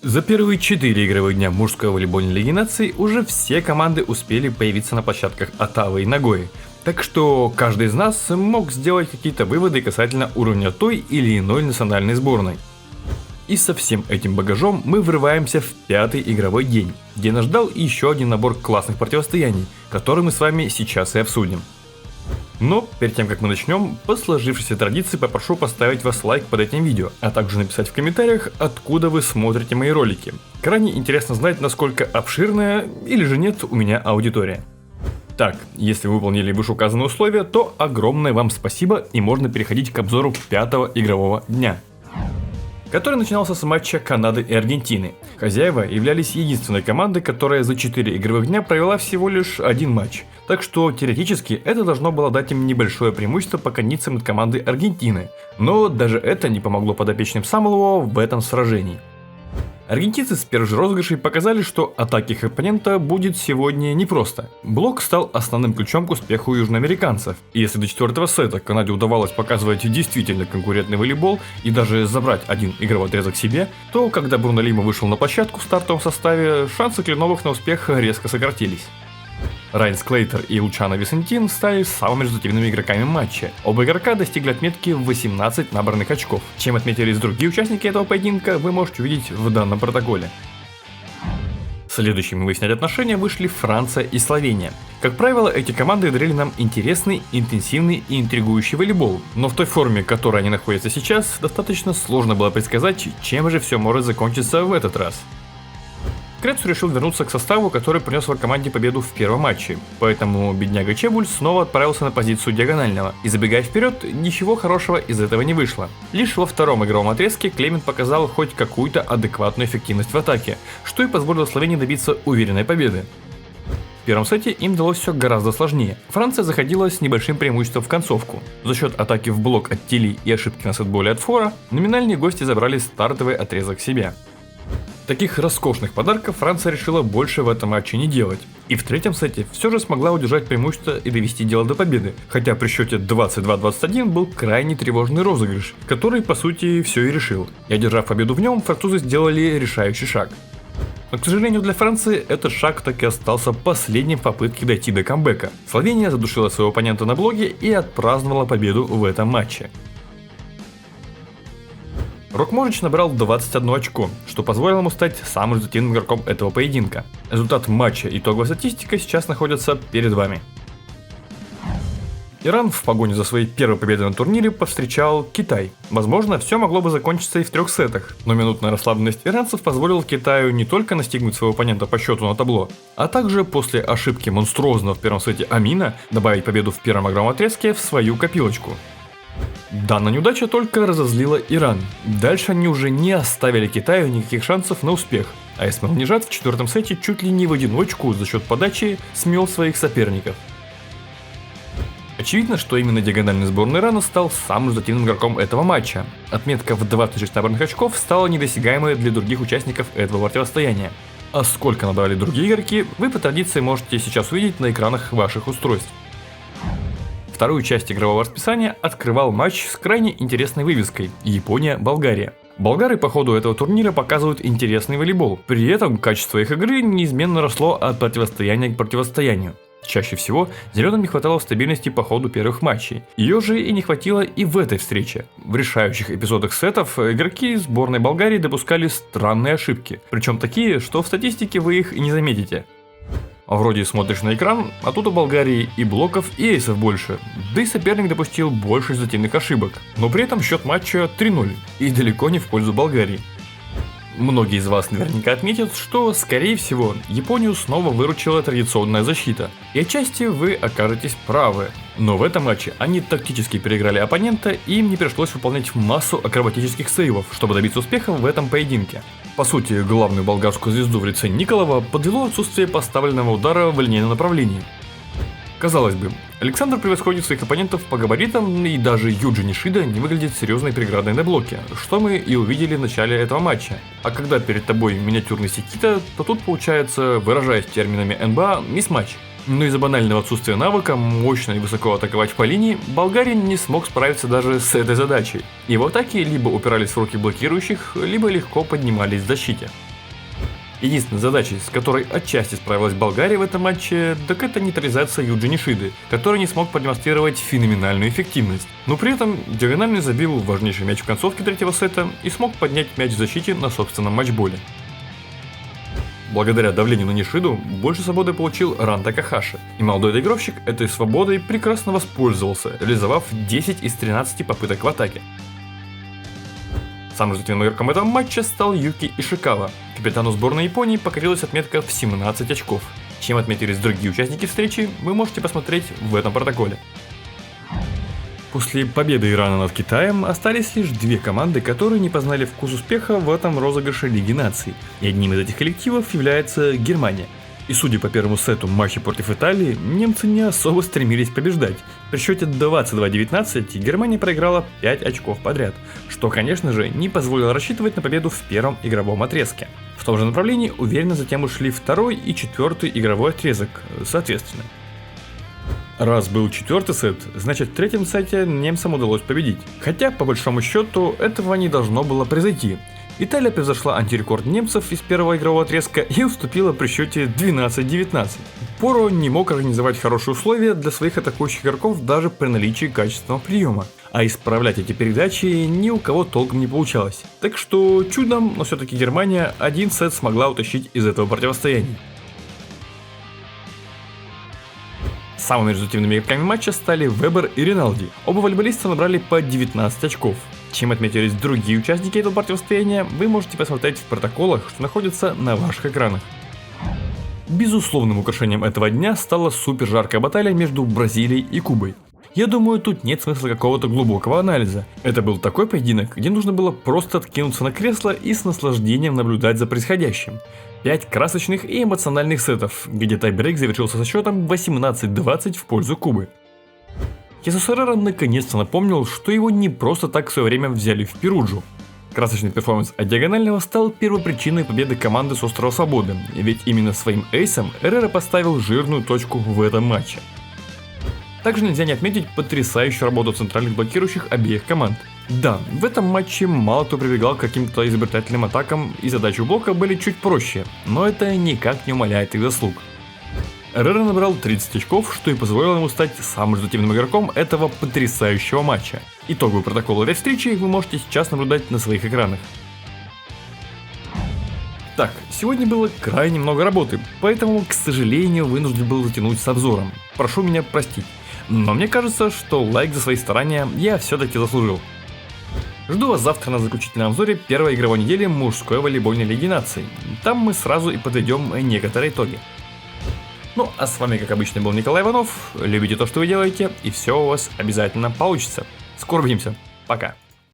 За первые 4 игровых дня мужской волейбольной лиги наций уже все команды успели появиться на площадках Оттавы и Нагои. Так что каждый из нас мог сделать какие-то выводы касательно уровня той или иной национальной сборной. И со всем этим багажом мы врываемся в 5-й игровой день, где нас ждал еще один набор классных противостояний, который мы с вами сейчас и обсудим. Но перед тем как мы начнем, по сложившейся традиции попрошу поставить вас лайк под этим видео, а также написать в комментариях, откуда вы смотрите мои ролики. Крайне интересно знать, насколько обширная или же нет у меня аудитория. Так, если вы выполнили вышеуказанные условия, то огромное вам спасибо и можно переходить к обзору 5-го игрового дня, который начинался с матча Канады и Аргентины. Хозяева являлись единственной командой, которая за 4 игровых дня провела всего лишь один матч. Так что теоретически это должно было дать им небольшое преимущество по кондициям над командой Аргентины. Но даже это не помогло подопечным Самойлова в этом сражении. Аргентинцы с первых же розыгрышей показали, что атаки их оппонента будет сегодня непросто. Блок стал основным ключом к успеху южноамериканцев. И если до 4-го сета Канаде удавалось показывать действительно конкурентный волейбол и даже забрать один игровой отрезок себе, то когда Бруно Лима вышел на площадку в стартовом составе, шансы Кленовых на успех резко сократились. Райан Склейтер и Лучано Висентин стали самыми результативными игроками матча. Оба игрока достигли отметки в 18 набранных очков. Чем отметились другие участники этого поединка, вы можете увидеть в данном протоколе. Следующими выяснять отношения вышли Франция и Словения. Как правило, эти команды дарили нам интересный, интенсивный и интригующий волейбол, но в той форме, в которой они находятся сейчас, достаточно сложно было предсказать, чем же все может закончиться в этот раз. Крецу решил вернуться к составу, который принес его команде победу в первом матче, поэтому бедняга Чебуль снова отправился на позицию диагонального, и забегая вперед, ничего хорошего из этого не вышло. Лишь во втором игровом отрезке Клемент показал хоть какую-то адекватную эффективность в атаке, что и позволило Словении добиться уверенной победы. В первом сете им далось все гораздо сложнее. Франция заходила с небольшим преимуществом в концовку. За счет атаки в блок от Тили и ошибки на сетболе от Фора, номинальные гости забрали стартовый отрезок себе. Таких роскошных подарков Франция решила больше в этом матче не делать. И в третьем сете все же смогла удержать преимущество и довести дело до победы. Хотя при счете 22-21 был крайне тревожный розыгрыш, который по сути все и решил. И одержав победу в нем, французы сделали решающий шаг. Но, к сожалению для Франции, этот шаг так и остался последним в попытке дойти до камбэка. Словения задушила своего оппонента на блоге и отпраздновала победу в этом матче. Рок Можич набрал 21 очко, что позволило ему стать самым результативным игроком этого поединка. Результат матча и итоговая статистика сейчас находятся перед вами. Иран в погоне за своей первой победой на турнире повстречал Китай. Возможно, все могло бы закончиться и в 3 сетах, но минутная расслабленность иранцев позволила Китаю не только настигнуть своего оппонента по счету на табло, а также после ошибки монструозного в первом сете Амина добавить победу в первом игровом отрезке в свою копилочку. Данная неудача только разозлила Иран. Дальше они уже не оставили Китаю никаких шансов на успех, а Исмаил Нижат в 4-м сете чуть ли не в одиночку за счет подачи смел своих соперников. Очевидно, что именно диагональный сборной Ирана стал самым результативным игроком этого матча. Отметка в 26 набранных очков стала недосягаемой для других участников этого противостояния. А сколько набрали другие игроки, вы по традиции можете сейчас увидеть на экранах ваших устройств. Вторую часть игрового расписания открывал матч с крайне интересной вывеской – Япония-Болгария. Болгары по ходу этого турнира показывают интересный волейбол, при этом качество их игры неизменно росло от противостояния к противостоянию. Чаще всего зеленым не хватало стабильности по ходу первых матчей. Ее же и не хватило и в этой встрече. В решающих эпизодах сетов игроки сборной Болгарии допускали странные ошибки, причем такие, что в статистике вы их и не заметите. Вроде смотришь на экран, а тут у Болгарии и блоков, и эйсов больше, да и соперник допустил больше результативных ошибок, но при этом счет матча 3-0 и далеко не в пользу Болгарии. Многие из вас наверняка отметят, что, скорее всего, Японию снова выручила традиционная защита, и отчасти вы окажетесь правы. Но в этом матче они тактически переиграли оппонента, и им не пришлось выполнять массу акробатических сейвов, чтобы добиться успеха в этом поединке. По сути, главную болгарскую звезду в лице Николова подвело отсутствие поставленного удара в линейном направлении. Казалось бы, Александр превосходит своих оппонентов по габаритам, и даже Юджи Нишида не выглядит серьезной преградой на блоке, что мы и увидели в начале этого матча. А когда перед тобой миниатюрный Секита, то тут получается, выражаясь терминами НБА, мисс-матч. Но из-за банального отсутствия навыка мощно и высоко атаковать по линии, болгарин не смог справиться даже с этой задачей. Его атаки либо упирались в руки блокирующих, либо легко поднимались в защите. Единственной задачей, с которой отчасти справилась Болгария в этом матче, так это нейтрализация Юджи Нишиды, который не смог продемонстрировать феноменальную эффективность. Но при этом диагональный забил важнейший мяч в концовке третьего сета и смог поднять мяч в защите на собственном матчболе. Благодаря давлению на Нишиду больше свободы получил Ран Такахаши, и молодой доигровщик этой свободой прекрасно воспользовался, реализовав 10 из 13 попыток в атаке. Самым результативным игроком этого матча стал Юки Ишикава. Капитану сборной Японии покорилась отметка в 17 очков. Чем отметились другие участники встречи, вы можете посмотреть в этом протоколе. После победы Ирана над Китаем остались лишь две команды, которые не познали вкус успеха в этом розыгрыше Лиги Наций. И одним из этих коллективов является Германия. И судя по первому сету матча против Италии, немцы не особо стремились побеждать. При счете 22-19 Германия проиграла 5 очков подряд, что, конечно же, не позволило рассчитывать на победу в первом игровом отрезке. В том же направлении уверенно затем ушли второй и четвертый игровой отрезок, соответственно. Раз был четвертый сет, значит в третьем сете немцам удалось победить. Хотя, по большому счету, этого не должно было произойти. Италия превзошла антирекорд немцев из первого игрового отрезка и уступила при счете 12-19. Поро не мог организовать хорошие условия для своих атакующих игроков даже при наличии качественного приема. А исправлять эти передачи ни у кого толком не получалось. Так что чудом, но все-таки Германия один сет смогла утащить из этого противостояния. Самыми результативными игроками матча стали Вебер и Риналди. Оба волейболиста набрали по 19 очков. Чем отметились другие участники этого противостояния, вы можете посмотреть в протоколах, что находятся на ваших экранах. Безусловным украшением этого дня стала супер жаркая баталия между Бразилией и Кубой. Я думаю, тут нет смысла какого-то глубокого анализа. Это был такой поединок, где нужно было просто откинуться на кресло и с наслаждением наблюдать за происходящим. 5 красочных и эмоциональных сетов, где тайбрейк завершился со счетом 18-20 в пользу Кубы. Хесус Эррера наконец-то напомнил, что его не просто так в свое время взяли в Перуджу. Красочный перформанс от диагонального стал первопричиной победы команды с Острова Свободы, ведь именно своим эйсом Эррера поставил жирную точку в этом матче. Также нельзя не отметить потрясающую работу центральных блокирующих обеих команд. Да, в этом матче мало кто прибегал к каким-то изобретательным атакам, и задачи у блока были чуть проще, но это никак не умаляет их заслуг. Эррера набрал 30 очков, что и позволило ему стать самым результативным игроком этого потрясающего матча. Итоговый протокол этой встречи вы можете сейчас наблюдать на своих экранах. Так, сегодня было крайне много работы, поэтому, к сожалению, вынужден был затянуть с обзором. Прошу меня простить. Но мне кажется, что лайк за свои старания я все-таки заслужил. Жду вас завтра на заключительном обзоре первой игровой недели мужской волейбольной лиги наций. Там мы сразу и подведем некоторые итоги. Ну, а с вами, как обычно, был Николай Иванов. Любите то, что вы делаете, и все у вас обязательно получится. Скоро увидимся. Пока.